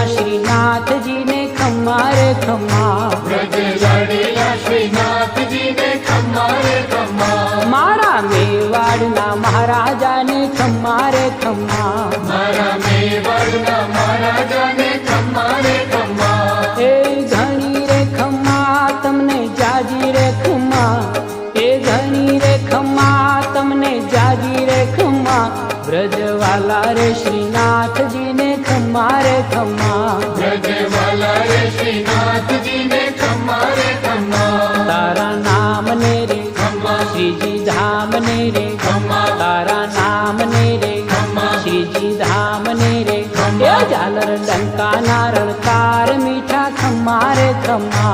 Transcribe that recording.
श्रीनाथ जी ने खम्मा रे खम्मा, व्रज लाडेला श्रीनाथ जी ने खम्मा रे खम्मा, मारा मेवाड़ना महाराजा ने खम्मा रे खम्मा, मारा मेवाड़ना महाराजा ने खम्मा रे खम्मा, ए घणी रे खम्मा तमने जाजी रे खम्मा, ए घणी रे खम्मा तमने जाजी रे खम्मा, ब्रजवाला रे श्रीनाथ जी ने खम्मा रे खम्मा, ब्रजवाला रे श्रीनाथ जी ने खम्मा रे खम्मा, तारा नाम ने रे खम्मा, श्री जी धाम ने रे खम्मा, तारा नाम ने रे खम्मा, श्री जी धाम ने रे खम्मा, झालर डंका नारळ तार मीठा खम्मा रे खम्मा।